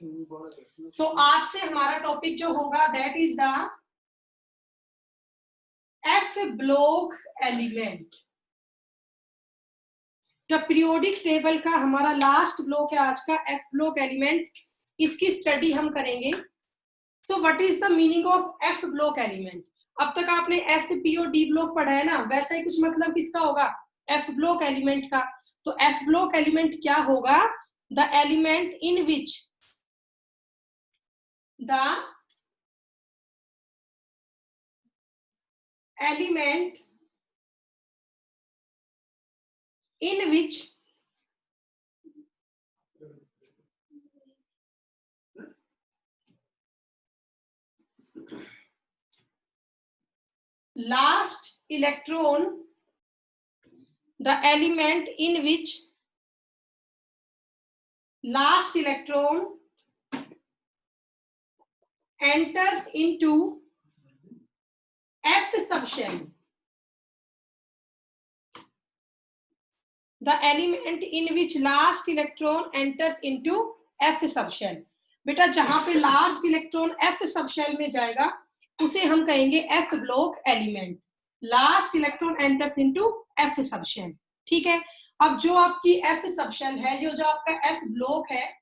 सो आज से हमारा टॉपिक जो होगा that is the F block element. The periodic table का हमारा लास्ट ब्लॉक है आज का, एफ ब्लॉक एलिमेंट। इसकी स्टडी हम करेंगे। So what is the meaning of F block element? अब तक आपने एस पी और डी ब्लॉक पढ़ा है ना, वैसा ही कुछ मतलब किसका होगा, एफ ब्लॉक एलिमेंट का। तो एफ ब्लॉक एलिमेंट क्या होगा? The element in which the element in which last electron enters into F subshell. The element in which last electron enters into F subshell. बेटा जहां पे लास्ट इलेक्ट्रॉन F सबशेल में जाएगा उसे हम कहेंगे F block element. Last electron enters into F subshell. ठीक है। अब जो आपकी F सबशेल है, जो आपका F ब्लॉक है,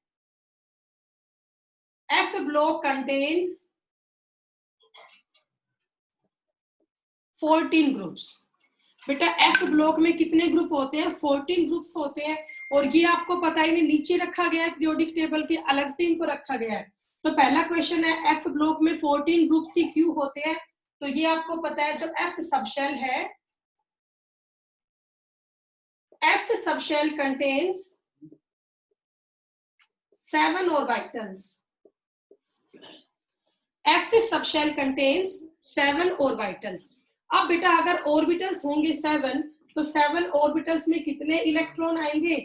F block contains 14 ग्रुप्स। बेटा F ब्लॉक में कितने ग्रुप होते हैं? 14 ग्रुप्स होते हैं। और ये आपको पता ही नहीं, नीचे रखा गया है पीरियोडिक टेबल के, अलग से इनको रखा गया है। तो पहला क्वेश्चन है F ब्लॉक में 14 ग्रुप्स ही क्यों होते हैं? तो ये आपको पता है, जो F सबशेल है, F subshell contains 7 orbitals. F subshell contains 7 orbitals. अब बेटा अगर ऑर्बिटल्स होंगे 7, तो 7 ऑर्बिटल्स में कितने इलेक्ट्रॉन आएंगे?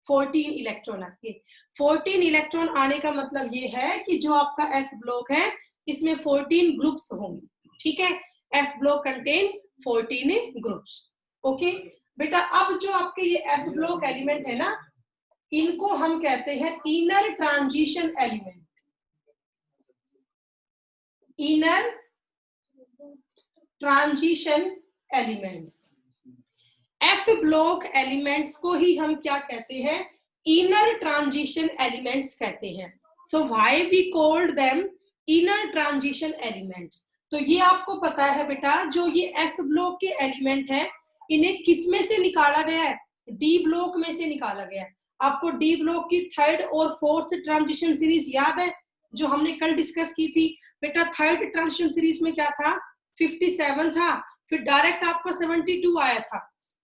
14 इलेक्ट्रॉन आएंगे। 14 इलेक्ट्रॉन आने का मतलब ये है कि जो आपका F ब्लॉक है इसमें 14 ग्रुप्स होंगे। ठीक है। F block contain 14 groups. Okay बेटा, अब जो आपके ये F ब्लॉक एलिमेंट है ना, इनको हम कहते हैं inner transition element. Inner transition elements. F block elements को ही हम क्या कहते हैं? इनर ट्रांजिशन एलिमेंट्स कहते हैं। So why we called them inner transition elements? तो ये आपको पता है बेटा, जो ये F ब्लॉक के एलिमेंट है, इन्हें किस में से निकाला गया है? डी ब्लॉक में से निकाला गया है। आपको डी ब्लॉक की थर्ड और फोर्थ ट्रांजिशन सीरीज याद है, जो हमने कल डिस्कस की थी? बेटा थर्ड ट्रांजिशन सीरीज में क्या था? 57 था, फिर डायरेक्ट आपका 72 आया था।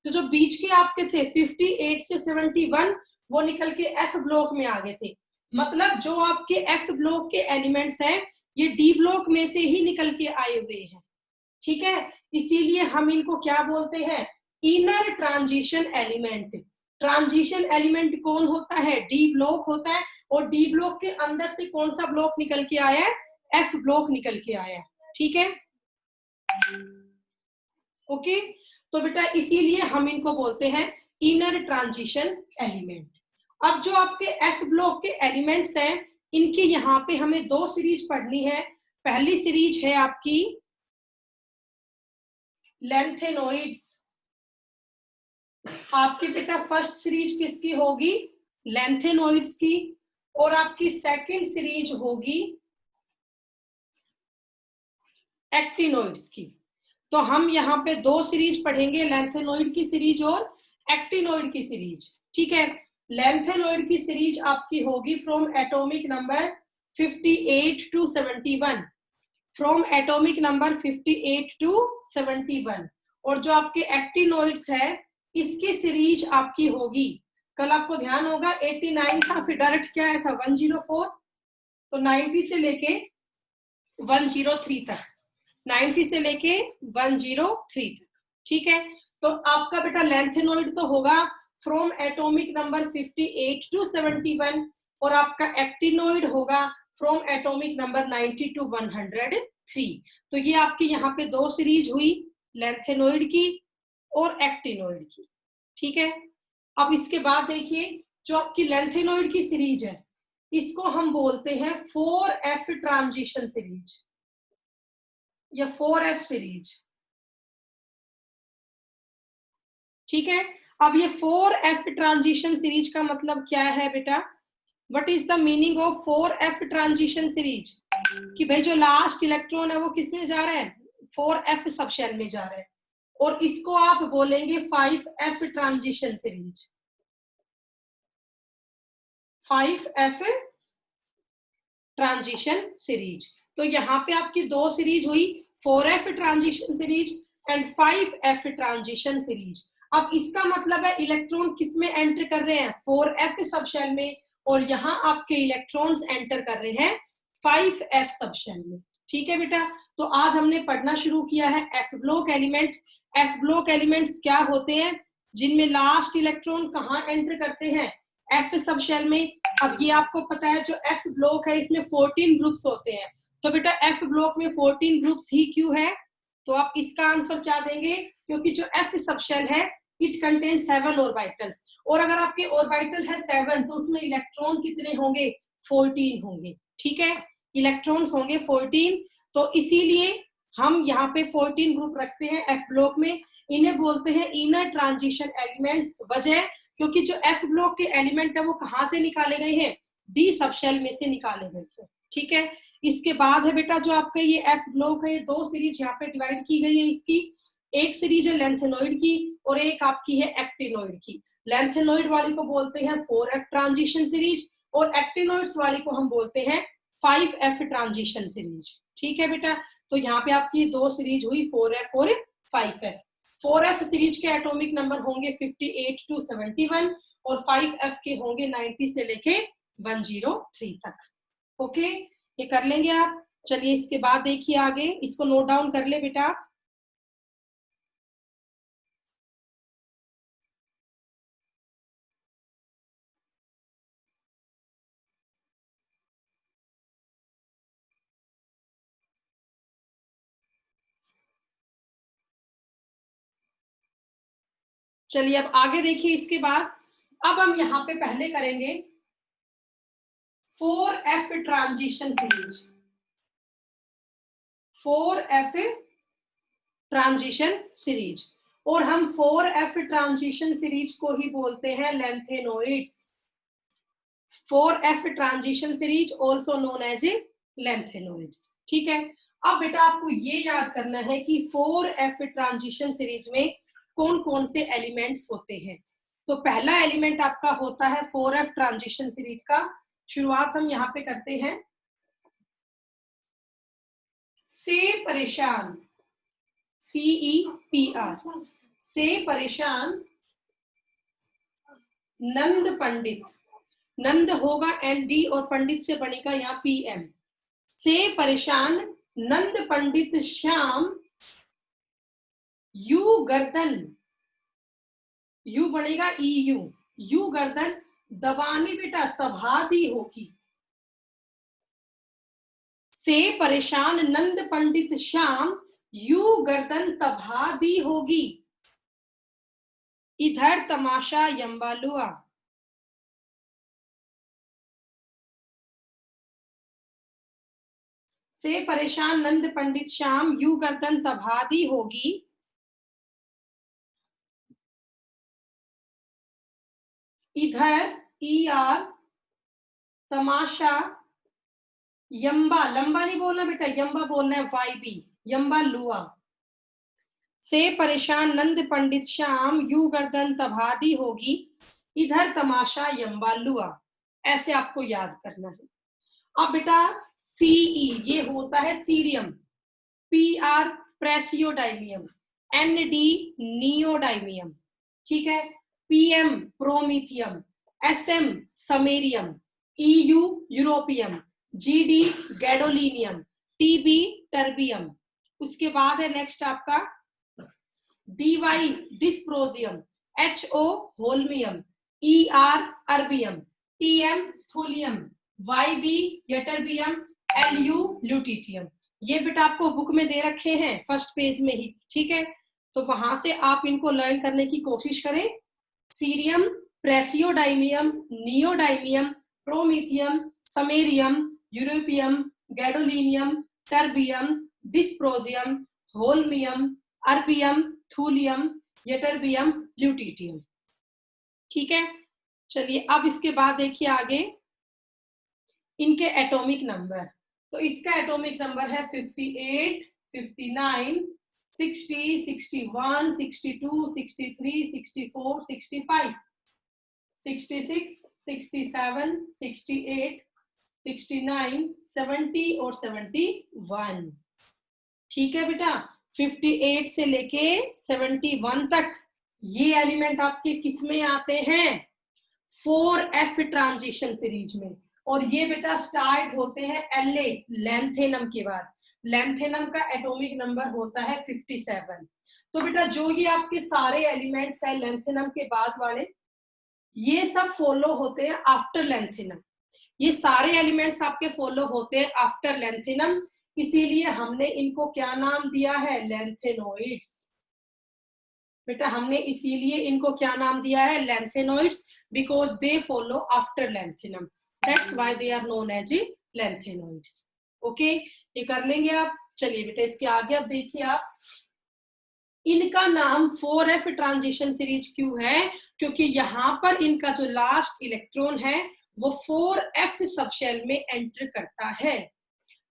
तो जो बीच के आपके थे 58 से 71, वो निकल के F ब्लॉक में आ गए थे। मतलब जो आपके F ब्लॉक के एलिमेंट्स हैं, ये डी ब्लॉक में से ही निकल के आए हुए हैं। ठीक है। इसीलिए हम इनको क्या बोलते हैं? Inner transition element. Transition element कौन होता है? डी ब्लॉक होता है। और डी ब्लॉक के अंदर से कौन सा ब्लॉक निकल के आया है? F ब्लॉक निकल के आया है। ठीक है। ओके तो बेटा इसीलिए हम इनको बोलते हैं इनर ट्रांजिशन एलिमेंट। अब जो आपके F ब्लॉक के एलिमेंट्स हैं, इनके यहाँ पे हमें 2 सीरीज पढ़नी है। पहली सीरीज है आपकी लेंथेनॉइड्स। आपकी बेटा फर्स्ट सीरीज किसकी होगी? लेंथेनॉइड्स की। और आपकी सेकंड सीरीज होगी एक्टिनॉइड्स की। तो हम यहाँ पे 2 सीरीज पढ़ेंगे, लेंथेनॉइड की सीरीज और एक्टिनॉइड की सीरीज। ठीक है। लेंथेनॉइड की सीरीज आपकी होगी from atomic number 58 to 71। From atomic number 58 to 71। और जो आपके एक्टिनॉइड्स है, इसकी सीरीज आपकी होगी, कल आपको ध्यान होगा 89 था, फिर डायरेक्ट क्या आया था? 104। तो 90 से लेके 103 तक, 90 से लेके 103 तक। ठीक है। तो आपका बेटा लेंथेनॉइड तो होगा फ्रॉम एटॉमिक नंबर 58 टू 71, और आपका एक्टिनॉइड होगा फ्रॉम एटॉमिक नंबर 90 टू 103। तो ये आपकी यहाँ पे 2 सीरीज हुई, लेंथेनॉइड की और एक्टिनॉइड की। ठीक है। अब इसके बाद देखिए, जो आपकी लेंथेनॉइड की सीरीज है, इसको हम बोलते हैं 4F ट्रांजिशन सीरीज या 4F सीरीज। ठीक है, अब ये 4F ट्रांजिशन सीरीज का मतलब क्या है बेटा? What is the meaning of 4F transition series? कि भाई जो लास्ट इलेक्ट्रॉन है वो किस में जा रहा है? 4F सब शेल में जा रहा है, और इसको आप बोलेंगे 5F transition series. 5F transition series. तो यहाँ पे आपकी दो सीरीज हुई, 4F transition series and 5F transition series. अब इसका मतलब है इलेक्ट्रॉन किस में एंटर कर रहे हैं? 4F सब शेल में, और यहाँ आपके इलेक्ट्रॉन्स एंटर कर रहे हैं 5F सब शेल में। ठीक है बेटा, तो आज हमने पढ़ना शुरू किया है F block element. F block elements क्या होते हैं? जिनमें लास्ट इलेक्ट्रॉन कहाँ एंटर करते हैं? एफ सब शेल में। अब ये आपको पता है जो एफ ब्लॉक है इसमें 14 ग्रुप्स होते हैं, तो बेटा एफ ब्लॉक में 14 ग्रुप्स ही क्यों है? तो आप इसका आंसर क्या देंगे? क्योंकि जो एफ सब शेल है इट कंटेन 7 ऑर्बिटल्स, और अगर आपके ऑर्बिटल है 7 तो उसमें इलेक्ट्रॉन कितने होंगे? 14 होंगे। ठीक है, इलेक्ट्रॉन्स होंगे 14, तो इसीलिए हम यहाँ पे 14 ग्रुप रखते हैं एफ ब्लॉक में। इन्हें बोलते हैं इनर ट्रांजिशन एलिमेंट्स। वजह क्योंकि जो एफ ब्लॉक के एलिमेंट है वो कहाँ से निकाले गए हैं? डी सब शेल में से निकाले गए हैं। ठीक है, इसके बाद है बेटा जो आपका ये एफ ब्लॉक है, ये दो सीरीज यहाँ पे डिवाइड की गई है इसकी। एक सीरीज है लेंथेनॉइड की और एक आपकी है एक्टिनॉइड की। लेंथेनॉइड वाली को बोलते हैं 4F ट्रांजिशन सीरीज, और एक्टिनॉइड्स वाली को हम बोलते हैं 5F ट्रांजिशन सीरीज। ठीक है बेटा, तो यहाँ पे आपकी दो सीरीज हुई 4F और 5F। 4F सीरीज के एटॉमिक नंबर होंगे 58 to 71, और 5F के होंगे 90 से लेके 103 तक। ओके, ये कर लेंगे आप। चलिए इसके बाद देखिए आगे, इसको नोट डाउन कर ले बेटा। चलिए अब आगे देखिए इसके बाद। अब हम यहाँ पे पहले करेंगे 4F transition series. 4F transition series, और हम 4F ट्रांजिशन सीरीज को ही बोलते हैं lanthanoids. 4F transition series also known as a lanthanoids. ठीक है, अब बेटा आपको ये याद करना है कि 4F ट्रांजिशन सीरीज में कौन कौन से एलिमेंट्स होते हैं। तो पहला एलिमेंट आपका होता है 4F ट्रांजिशन सीरीज का। शुरुआत हम यहाँ पे करते हैं, से परेशान, CEPR, से परेशान नंद पंडित। नंद होगा ND और पंडित से बनेगा यहाँ PM। से परेशान नंद पंडित श्याम यू गर्दन, यू बनेगा EU, यू गर्दन दबानी बेटा तबाही होगी। से परेशान नंद पंडित श्याम यू गर्दन तबाही होगी, इधर तमाशा यम्बालुआ। से परेशान नंद पंडित श्याम यू गर्दन तबाही होगी, इधर ER तमाशा यम्बा, लंबा नहीं बोलना बेटा, यम्बा बोलना है YB, यम्बा लुआ। से परेशान नंद पंडित श्याम यू गर्दन तबाही होगी, इधर तमाशा यम्बा लुआ। ऐसे आपको याद करना है। अब बेटा CE ये होता है सीरियम, PR प्रेसियोडाइमियम, ND नियोडाइमियम। ठीक है, PM promethium, SM samarium, EU europium, GD gadolinium, TB terbium. उसके बाद है नेक्स्ट आपका DY dysprosium, HO holmium, ER erbium, TM thulium, YB ytterbium, LU ल्यूटिटियम। ये बेटा आपको बुक में दे रखे हैं फर्स्ट पेज में ही। ठीक है, तो वहां से आप इनको लर्न करने की कोशिश करें। Cerium, praseodymium, neodymium, promethium, samarium, europium, gadolinium, terbium, dysprosium, holmium, erbium, thulium, ytterbium, lutetium. ठीक है, चलिए अब इसके बाद देखिए आगे इनके एटॉमिक नंबर। तो इसका एटॉमिक नंबर है 58, 59, 60, 61, 62, 63, 64, 65, 66, 67, 68, 69, 70 और 71। ठीक है बेटा, 58 से लेके 71 तक ये एलिमेंट आपके किस में आते हैं? 4f ट्रांजिशन सीरीज में। और ये बेटा स्टार्ट होते हैं La लैंथेनम के बाद। लैंथेनम का एटॉमिक नंबर होता है 57। तो बेटा जो ये आपके सारे एलिमेंट्स हैं लैंथेनम के बाद वाले, ये सब फॉलो होते हैं आफ्टर लैंथेनम। ये सारे एलिमेंट्स आपके फॉलो होते हैं आफ्टर लैंथेनम, इसीलिए हमने इनको क्या नाम दिया है? लैंथेनोइड्स। बेटा हमने इसीलिए इनको क्या नाम दिया है? लैंथेनोइड्स, because they follow after lanthanum, that's why they are known as lanthanoids। Okay, ये कर लेंगे आप। चलिए बेटा इसके आगे अब देखिए आप, इनका नाम 4f ट्रांजिशन सीरीज क्यों है? क्योंकि यहाँ पर इनका जो लास्ट इलेक्ट्रॉन है वो 4f सबशेल में एंटर करता है।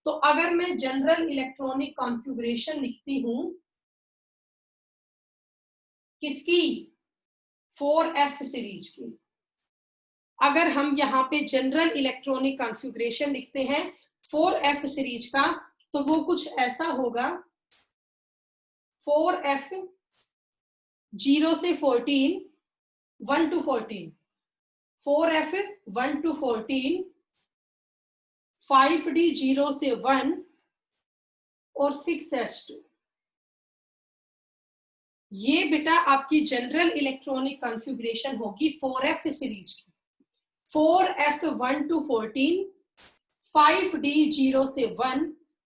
तो अगर मैं जनरल इलेक्ट्रॉनिक कॉन्फ़िगरेशन लिखती हूं किसकी? 4f सीरीज की। अगर हम यहाँ पे जनरल इलेक्ट्रॉनिक कॉन्फ़िगरेशन लिखते हैं 4f सीरीज का, तो वो कुछ ऐसा होगा, 4f 0 से 14, 1 to 14, 4f 1 to 14, 5d 0 से 1 और 6s2। ये बेटा आपकी जनरल इलेक्ट्रॉनिक कॉन्फ़िगरेशन होगी 4f सीरीज की। 4f 1 to 14, 5d 0 से 1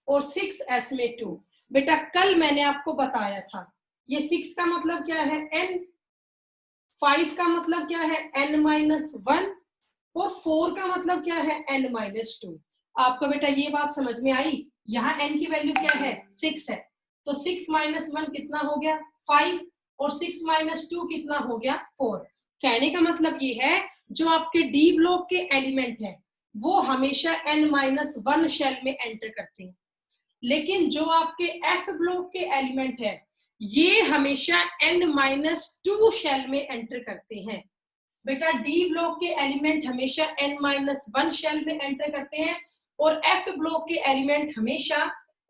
और 6s में 2। बेटा कल मैंने आपको बताया था, ये 6 का मतलब क्या है? n, 5 का मतलब क्या है? n-1 और 4 का मतलब क्या है? n-2। आपको बेटा ये बात समझ में आई? यहाँ n की वैल्यू क्या है? 6 है, तो 6 - 1 कितना हो गया? 5 और 6 - 2 कितना हो गया? 4। कहने का मतलब ये है जो आपके डी ब्लॉक के एलिमेंट है वो हमेशा n-1 शेल में एंटर करते हैं, लेकिन जो आपके एफ ब्लॉक के एलिमेंट है ये हमेशा n-2 शेल में एंटर करते हैं। बेटा डी ब्लॉक के एलिमेंट हमेशा n-1 शेल में एंटर करते हैं और एफ ब्लॉक के एलिमेंट हमेशा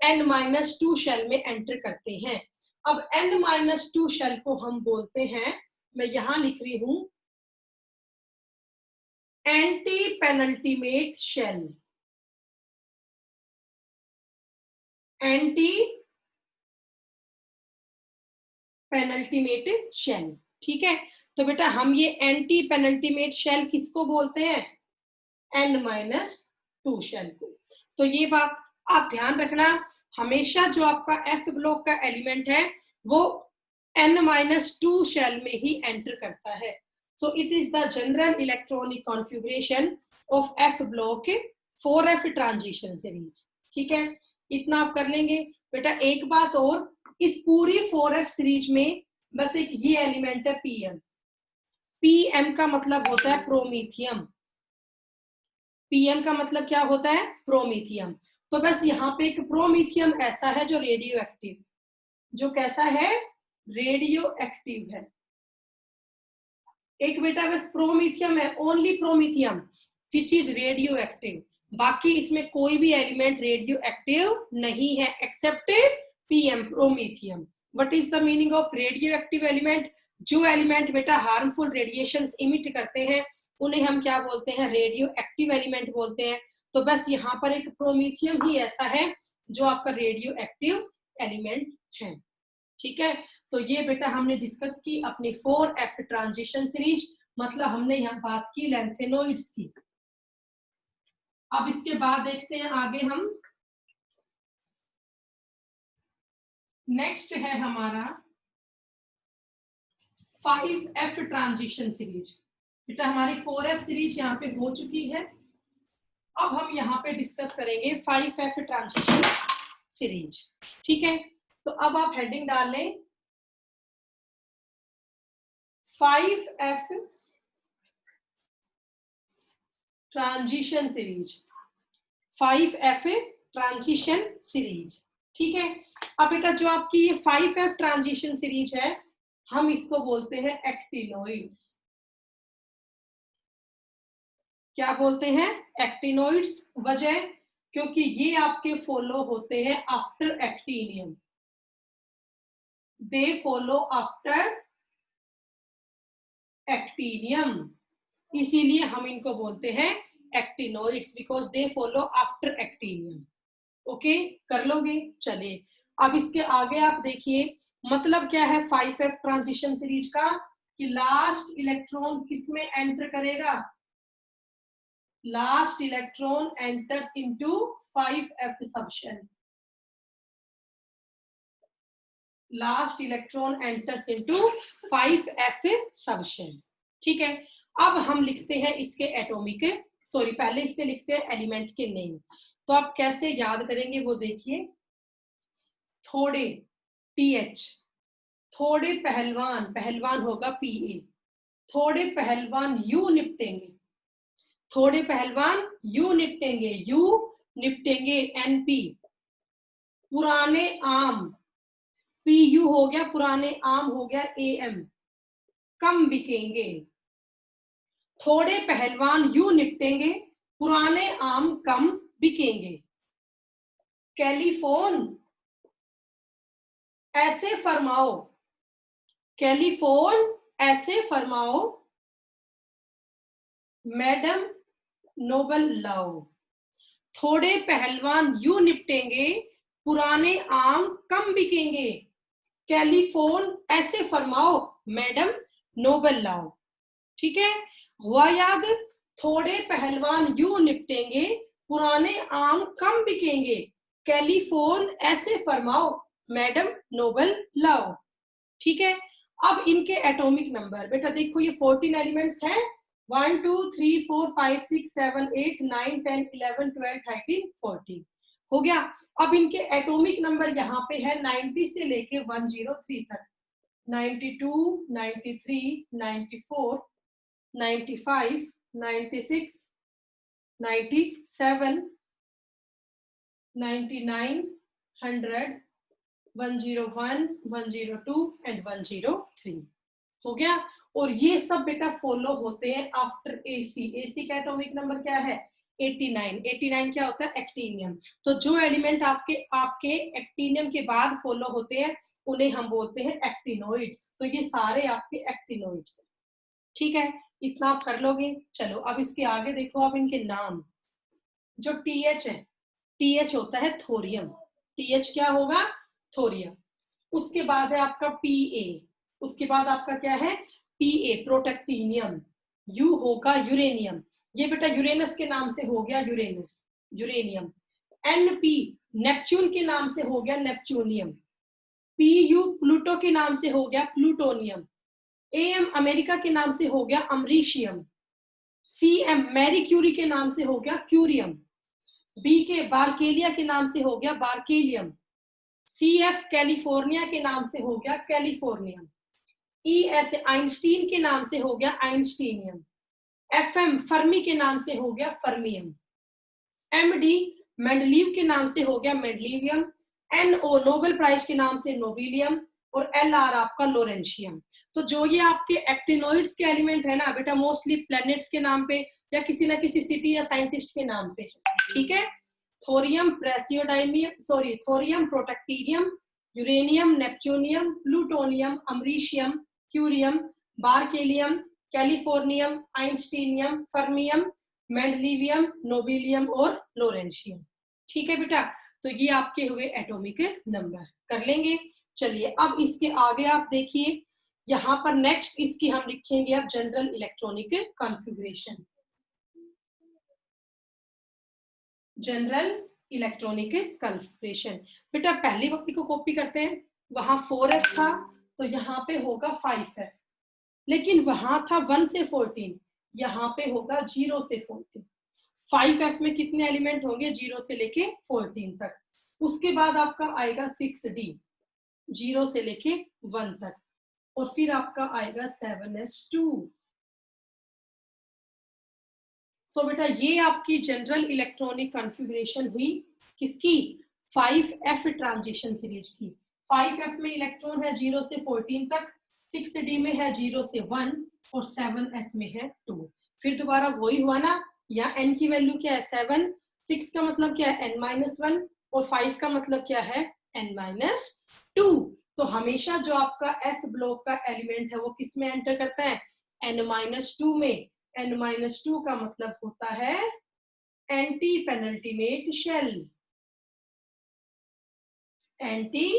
n-2 शेल में एंटर करते हैं। अब n-2 शेल को हम बोलते हैं, मैं यहां लिख रही हूं, antepenultimate shell. Antepenultimate shell, ठीक है। तो बेटा हम ये एंटी पेनल्टीमेट शेल किसको बोलते हैं? n-2 शेल को। तो ये बात आप ध्यान रखना, हमेशा जो आपका एफ ब्लॉक का एलिमेंट है वो n-2 शेल में ही एंटर करता है। So it is the general electronic configuration of F block 4f transition series. ठीक है, इतना आप कर लेंगे। बेटा एक बात और, इस पूरी 4f सीरीज में बस एक ये एलिमेंट है pm। pm का मतलब होता है प्रोमीथियम। pm का मतलब क्या होता है? प्रोमीथियम। तो बस यहाँ पे एक प्रोमीथियम ऐसा है जो रेडियो एक्टिव, जो कैसा है? रेडियो एक्टिव है। एक बेटा बस प्रोमीथियम है, only promethium which is radioactive. बाकी इसमें कोई भी एलिमेंट रेडियो एक्टिव नहीं है except PM, promethium. What is the meaning of radioactive element? जो एलिमेंट बेटा हार्मफुल रेडिएशंस इमिट करते हैं उन्हें हम क्या बोलते हैं? रेडियो एक्टिव एलिमेंट बोलते हैं। तो बस यहाँ पर एक प्रोमीथियम ही ऐसा है जो आपका रेडियो एक्टिव एलिमेंट है। ठीक है, तो ये बेटा हमने डिस्कस की अपनी 4f ट्रांजिशन सीरीज, मतलब हमने यहाँ बात की लैंथेनोइड्स की। अब इसके बाद देखते हैं आगे हम, नेक्स्ट है हमारा 5f ट्रांजिशन सीरीज। बेटा हमारी 4f सीरीज यहाँ पे हो चुकी है, अब हम यहाँ पे डिस्कस करेंगे 5F ट्रांजिशन सीरीज। ठीक है, तो अब आप हेडिंग डाल लें 5F transition series, 5F transition series. ठीक है, अब बेटा जो आपकी ये 5F ट्रांजिशन सीरीज है, हम इसको बोलते हैं एक्टिनोइड्स। क्या बोलते हैं? एक्टिनोइड्स। वजह, क्योंकि ये आपके फॉलो होते हैं after actinium, they follow after actinium, इसीलिए हम इनको बोलते हैं actinoids, because they follow after actinium. Okay, कर लोगे? चलिए अब इसके आगे आप देखिए, मतलब क्या है 5F ट्रांजिशन सीरीज का, कि लास्ट इलेक्ट्रॉन किसमें एंटर करेगा? Last electron enters into 5F subshell, last electron enters into 5F subshell. ठीक है, अब हम लिखते हैं इसके एटॉमिक, सॉरी पहले इसके लिखते हैं एलिमेंट के नेम। तो आप कैसे याद करेंगे वो देखिए, थोड़े TH, थोड़े पहलवान, पहलवान होगा PA, थोड़े पहलवान U निपटेंगे, थोड़े पहलवान U निपटेंगे, U निपटेंगे NP, पुराने आम PU हो गया, पुराने आम हो गया AM, कम बिकेंगे, थोड़े पहलवान U निपटेंगे, पुराने आम कम बिकेंगे। कैलिफोन ऐसे फरमाओ, कैलिफोन ऐसे फरमाओ, मैडम नोबल लाओ, थोड़े पहलवान यूं निपटेंगे, पुराने आम कम बिकेंगे, कैलिफोन ऐसे फरमाओ, मैडम नोबल लाओ। ठीक है, हुआ याद? थोड़े पहलवान यूं निपटेंगे, पुराने आम कम बिकेंगे, कैलिफोन ऐसे फरमाओ, मैडम नोबल लाओ। ठीक है, अब इनके एटॉमिक नंबर बेटा देखो, ये 14 एलिमेंट्स हैं, 1 2 3 4 5 6 7 8 9 10 11 12 13 14 हो गया। अब इनके एटॉमिक नंबर यहाँ पे है 90 से लेके 103 तक, 92 93 94 95 96 97 99 100 101 102 एंड 103 हो गया। और ये सब बेटा फॉलो होते हैं आफ्टर AC। AC का एटॉमिक नंबर क्या है? 89। 89 क्या होता है? एक्टिनियम। तो जो एलिमेंट आपके एक्टिनियम के बाद फॉलो होते हैं उन्हें हम बोलते हैं एक्टिनोइड्स। तो ये सारे आपके एक्टिनोइड्स। ठीक है, इतना आप कर लोगे। चलो अब इसके आगे देखो, अब इनके नाम। जो TH है, TH होता है थोरियम। TH क्या होगा? थोरियम। उसके बाद है आपका PA, उसके बाद आपका क्या है? PA protactinium. U होगा यूरेनियम, ये बेटा यूरेनस के नाम से हो गया यूरेनस, यूरेनियम। NP नेपच्यून के नाम से हो गया नेपच्यूनियम। PU प्लूटो के नाम से हो गया प्लूटोनियम। AM अमेरिका के नाम से हो गया अमरीशियम। CM मैरी क्यूरी के नाम से हो गया क्यूरियम। BK बारकेलिया के नाम से हो गया बारकेलियम। CF कैलिफोर्निया के नाम से हो गया कैलिफोर्नियम। ES आइंस्टीन के नाम से हो गया आइंस्टीनियम। FM फर्मी के नाम से हो गया फर्मियम। MD मेंडलीव के नाम से हो गया मेंडलीवियम। NO नोबेल प्राइज के नाम से नोबिलियम। और LR आपका लोरेंशियम। तो जो ये आपके एक्टिनोइड्स के एलिमेंट है ना बेटा, मोस्टली प्लैनेट्स के नाम पे या किसी ना किसी सिटी या साइंटिस्ट के नाम पे। ठीक है, thorium praseodymium, sorry thorium protactinium, uranium neptunium, plutonium, americium, curium, berkelium, californium, einsteinium, fermium, mendelevium, nobelium और लोरेंशियम। ठीक है बेटा, तो ये आपके हुए एटॉमिक नंबर। कर लेंगे। चलिए अब इसके आगे आप देखिए, यहाँ पर नेक्स्ट इसकी हम लिखेंगे अब general electronic configuration. General electronic configuration बेटा पहली वाली को कॉपी करते हैं, वहां 4F था तो यहाँ पे होगा 5F, लेकिन वहां था 1 से 14, यहाँ पे होगा 0 से 14। 5f में कितने एलिमेंट होंगे 0 से लेके 14 तक। उसके बाद आपका आएगा 6d 0 से लेके 1 तक, और फिर आपका आएगा 7s2। सो बेटा ये आपकी जनरल इलेक्ट्रॉनिक कॉन्फ़िगरेशन हुई किसकी, 5f ट्रांजिशन सीरीज की। 5f में इलेक्ट्रॉन है 0 से 14 तक, 6d में है 0 से 1 और 7s में है 2। फिर दोबारा वही हुआ ना, यहाँ n की वैल्यू क्या है 7, 6 का मतलब क्या है n-1 और 5 का मतलब क्या है n-2। तो हमेशा जो आपका f ब्लॉक का एलिमेंट है वो किस में एंटर करता है, n-2 में। n-2 का मतलब होता है antepenultimate shell, anti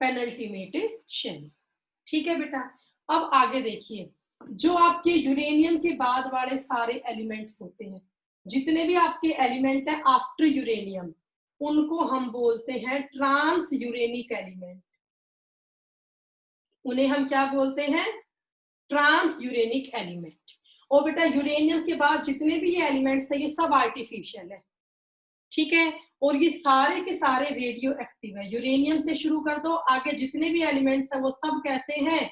penultimate shell. ठीक है बेटा, अब आगे देखिए, जो आपके यूरेनियम के बाद वाले सारे एलिमेंट्स होते हैं, जितने भी आपके एलिमेंट है आफ्टर यूरेनियम, उनको हम बोलते हैं ट्रांस यूरेनिक एलिमेंट। उन्हें हम क्या बोलते हैं, ट्रांस यूरेनिक एलिमेंट। और बेटा यूरेनियम के बाद जितने भी ये एलिमेंट्स है ये सब आर्टिफिशियल है, ठीक है, और ये सारे के सारे रेडियो एक्टिव है। यूरेनियम से शुरू कर दो, आगे जितने भी एलिमेंट्स है वो सब कैसे हैं,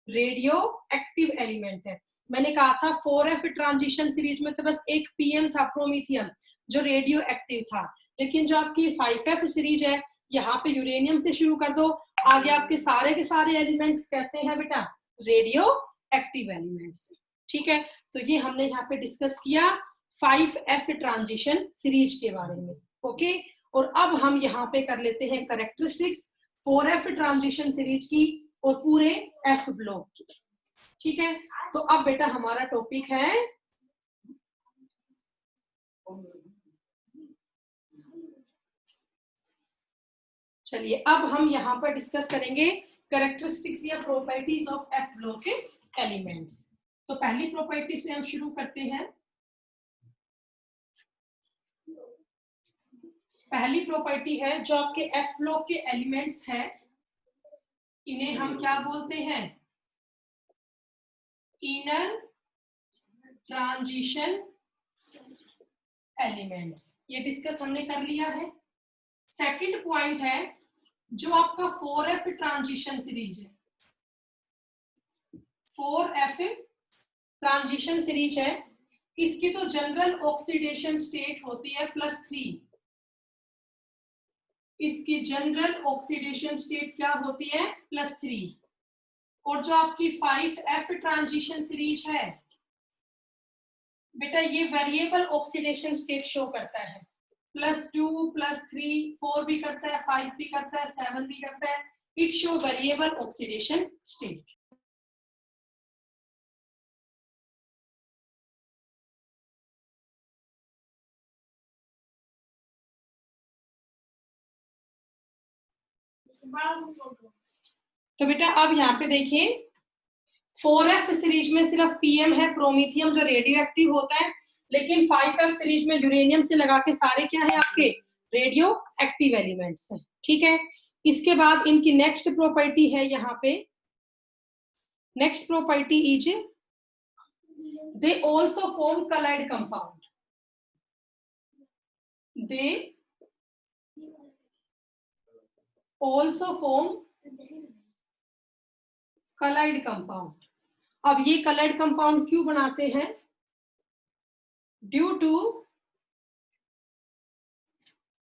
रेडियो एक्टिव एलिमेंट है। मैंने कहा था 4f ट्रांजिशन सीरीज में तो बस एक पीएम था, प्रोमीथियम, जो रेडियो एक्टिव था, लेकिन जो आपकी 5f सीरीज है, यहाँ पे यूरेनियम से शुरू कर दो, आगे आपके सारे के सारे एलिमेंट्स कैसे हैं बेटा, रेडियो एक्टिव एलिमेंट्स। ठीक है, तो ये हमने यहाँ पे डिस्कस किया 5f ट्रांजिशन सीरीज के बारे में। ओके, और अब हम यहाँ पे कर लेते हैं कैरेक्टरिस्टिक्स 4f ट्रांजिशन सीरीज की और पूरे f ब्लॉक की। ठीक है, तो अब बेटा हमारा टॉपिक है चलिए अब हम यहाँ पर डिस्कस करेंगे कैरेक्टरिस्टिक्स या प्रॉपर्टीज ऑफ f ब्लॉक के एलिमेंट्स। तो पहली प्रॉपर्टी से हम शुरू करते हैं। पहली प्रॉपर्टी है जो आपके f ब्लॉक के एलिमेंट्स हैं, इन्हें हम क्या बोलते हैं, इनर ट्रांजिशन एलिमेंट्स। ये डिस्कस हमने कर लिया है। सेकंड पॉइंट है जो आपका 4f ट्रांजिशन सीरीज है, 4f ट्रांजिशन सीरीज है, इसकी तो जनरल ऑक्सीडेशन स्टेट होती है +3। इसकी जनरल ऑक्सीडेशन स्टेट क्या होती है +3। और जो आपकी 5f ट्रांजिशन सीरीज है बेटा, ये वेरिएबल ऑक्सीडेशन स्टेट शो करता है, +2 +3 4 भी करता है, 5 भी करता है, 7 भी करता है। It show variable oxidation state. तो बेटा अब यहाँ पे देखिए 4f सीरीज में सिर्फ पीएम है, प्रोमीथियम, जो रेडियो एक्टिव होता है, लेकिन 5f सीरीज में यूरेनियम से लगा के सारे क्या है आपके रेडियो एक्टिव एलिमेंट्स हैं। ठीक है, इसके बाद इनकी नेक्स्ट प्रॉपर्टी है यहाँ पे, next property is they also form coloured compound. They also form coloured compound. अब ये कलाइड कंपाउंड क्यों बनाते हैं, due to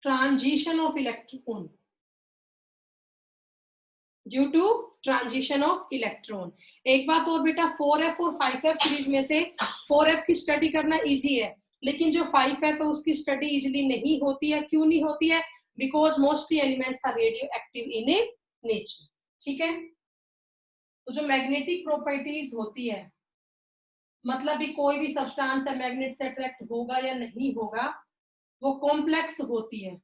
transition of electron, due to transition of electron. एक बात और बेटा, 4f और 5f सीरीज में से 4f की स्टडी करना इजी है, लेकिन जो 5f है उसकी स्टडी इजीली नहीं होती है। क्यों नहीं होती है, because mostly elements are radioactive in a nature. ठीक है, तो जो मैग्नेटिक प्रॉपर्टीज होती है, मतलब भी कोई भी सब्सटेंस है मैग्नेट से अट्रैक्ट होगा या नहीं होगा, वो कॉम्प्लेक्स होती है।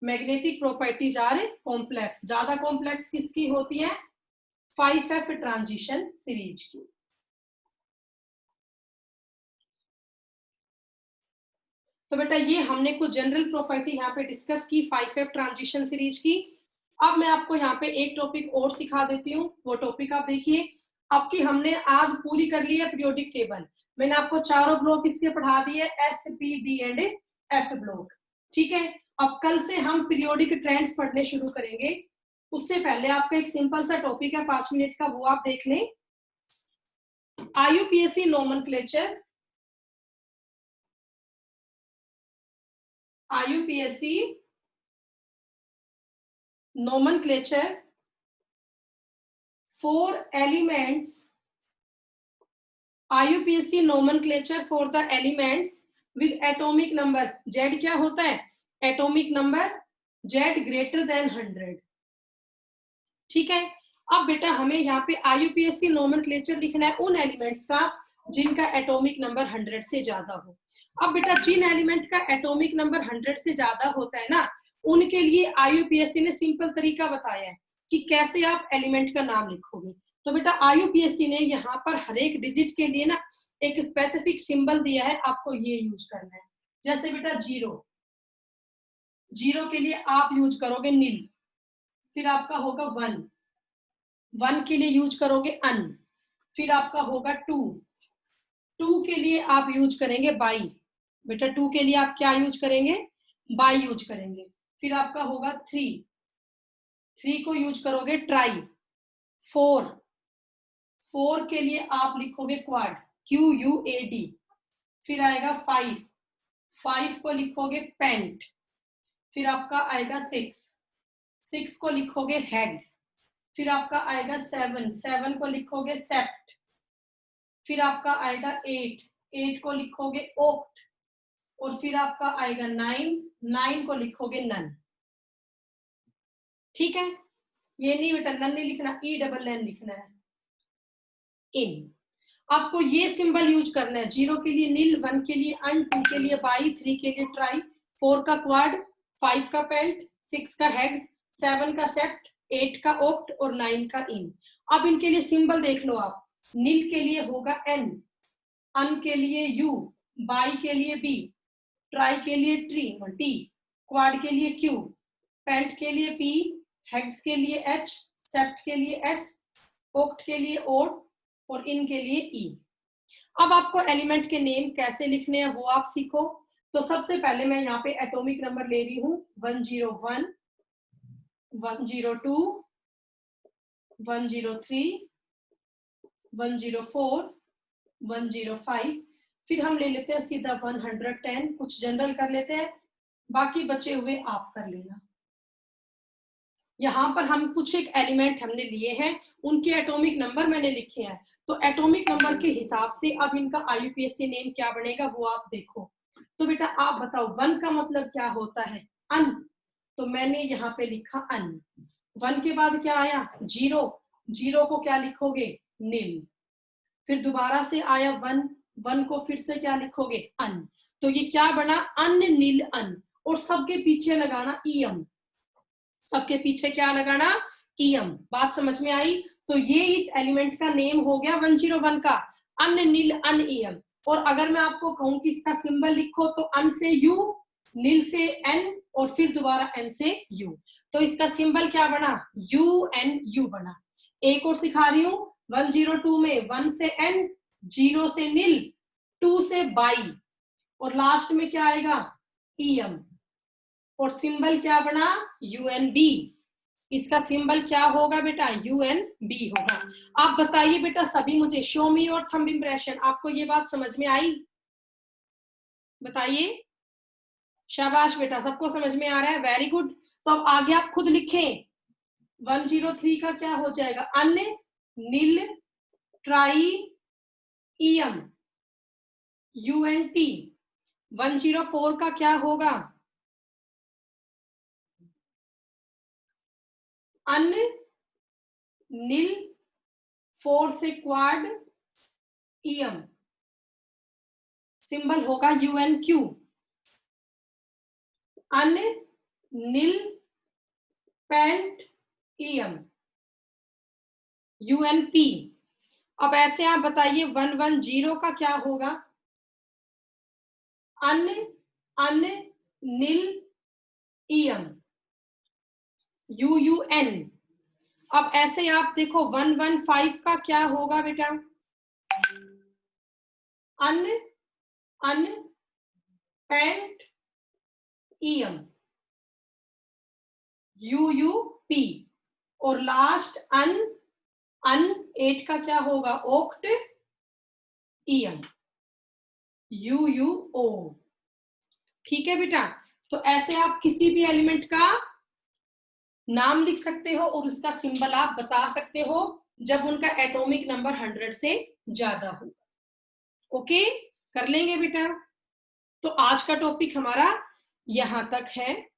Magnetic properties are complex. ज्यादा कॉम्प्लेक्स किसकी होती है, 5f ट्रांजिशन सीरीज की। तो बेटा ये हमने कुछ जनरल प्रॉपर्टी यहाँ पे डिस्कस की 5f ट्रांजिशन सीरीज की। अब मैं आपको यहाँ पे एक टॉपिक और सिखा देती हूँ, वो टॉपिक आप देखिए। आपकी हमने आज पूरी कर ली है पीरियोडिक टेबल, मैंने आपको चारों ब्लॉक इसके पढ़ा दिए, S, P, D and F block. ठीक है, अब कल से हम पीरियोडिक ट्रेंड्स पढ़ने शुरू करेंगे। उससे पहले आपका एक सिंपल सा टॉपिक है 5 मिनट का, वो आप देख लें। IUPAC nomenclature, IUPAC nomenclature for elements, IUPAC nomenclature for the elements with atomic number Z क्या होता है, atomic number Z greater than 100। ठीक है, अब बेटा हमें यहाँ पे IUPAC nomenclature लिखना है उन एलिमेंट्स का जिनका एटॉमिक नंबर 100 से ज्यादा हो। अब बेटा जिन एलिमेंट का एटॉमिक नंबर 100 से ज्यादा होता है ना, उनके लिए IUPAC ने सिंपल तरीका बताया है कि कैसे आप एलिमेंट का नाम लिखोगे। तो बेटा IUPAC ने यहाँ पर हर एक डिजिट के लिए ना एक स्पेसिफिक सिंबल दिया है, आपको ये यूज करना है। जैसे बेटा 0, 0 के लिए आप यूज करोगे नील, फिर आपका होगा 1, 1 के लिए यूज करोगे अन, फिर आपका होगा 2, 2 के लिए आप यूज करेंगे बाई। बेटा 2 के लिए आप क्या यूज करेंगे, बाई यूज करेंगे। फिर आपका होगा 3, 3 को यूज करोगे ट्राई। 4, 4 के लिए आप लिखोगे क्वाड, QUAD। फिर आएगा 5, 5 को लिखोगे पेंट। फिर आपका आएगा 6, 6 को लिखोगे हेक्स। फिर आपका आएगा 7, 7 को लिखोगे सेप्ट। फिर आपका आएगा 8, 8 को लिखोगे ओक्ट। और फिर आपका आएगा 9, 9 को लिखोगे नन। ठीक है, ये नहीं बेटा नन नहीं लिखना, ENN लिखना है, इन। आपको ये सिंबल यूज करना है, 0 के लिए नील, 1 के लिए अन, 2 के लिए बाई, 3 के लिए ट्राई, 4 का क्वाड, 5 का पेंट, 6 का हेक्स, 7 का सेप्ट, 8 का ओक्ट और 9 का इन। अब इनके लिए सिंबल देख लो आप, नील के लिए होगा N, अन के लिए U, बाई के लिए B, ट्राई के लिए T, क्वाड के लिए Q, पेंट के लिए P, हेक्स के लिए H, सेप्ट के लिए S, ओक्ट के लिए O और इन के लिए E। अब आपको एलिमेंट के नेम कैसे लिखने हैं वो आप सीखो। तो सबसे पहले मैं यहाँ पे एटॉमिक नंबर ले रही हूँ 101, 102, 103, 104, 105। फिर हम ले लेते हैं सीधा 110, कुछ जनरल कर लेते हैं, बाकी बचे हुए आप कर लेना। यहाँ पर हम कुछ एक एलिमेंट हमने लिए हैं, उनके एटॉमिक नंबर मैंने लिखे हैं। तो एटॉमिक नंबर के हिसाब से अब इनका IUPAC नेम क्या बनेगा वो आप देखो। तो बेटा आप बताओ 1 का मतलब क्या होता है, अन। तो मैंने यहाँ पे लिखा अन। 1 के बाद क्या आया 0, 0 को क्या लिखोगे नील। फिर दोबारा से आया 1, 1 को फिर से क्या लिखोगे अन। तो ये क्या बना अन नील अन, और सबके पीछे लगाना EM, सबके पीछे क्या लगाना EM। बात समझ में आई। तो ये इस एलिमेंट का नेम हो गया 101 का, अन नील अन EM। और अगर मैं आपको कहूं कि इसका सिंबल लिखो तो अन से U, नील से N और फिर दोबारा N से U। तो इसका सिंबल क्या बना UNU बना। एक और सिखा रही हूँ, 102 में 1 से N, 0 से नील, 2 से बाई और लास्ट में क्या आएगा EM। और सिंबल क्या बना UNB। इसका सिंबल क्या होगा बेटा UNB होगा। आप बताइए बेटा सभी मुझे, शो मी और थंब इंप्रेशन, आपको ये बात समझ में आई? बताइए। शाबाश बेटा, सबको समझ में आ रहा है, वेरी गुड। तो अब आगे आप खुद लिखें। 103 का क्या हो जाएगा अन नील ट्राई EM UNT। 104 का क्या होगा अन नील, 4 से क्वाड EM, सिंबल होगा UNQ। अन नील पेंट EM UNP। अब ऐसे आप बताइए 110 का क्या होगा अन नील EM UUN। अब ऐसे आप देखो 115 का क्या होगा बेटा अन, अन, पेंट, ईएम, UUP, और लास्ट अन, अन 8 का क्या होगा? Oct, EM, UUO। ठीक है बेटा, तो ऐसे आप किसी भी एलिमेंट का नाम लिख सकते हो और उसका सिंबल आप बता सकते हो जब उनका एटॉमिक नंबर 100 से ज्यादा हो। ओके, कर लेंगे बेटा। तो आज का टॉपिक हमारा यहां तक है।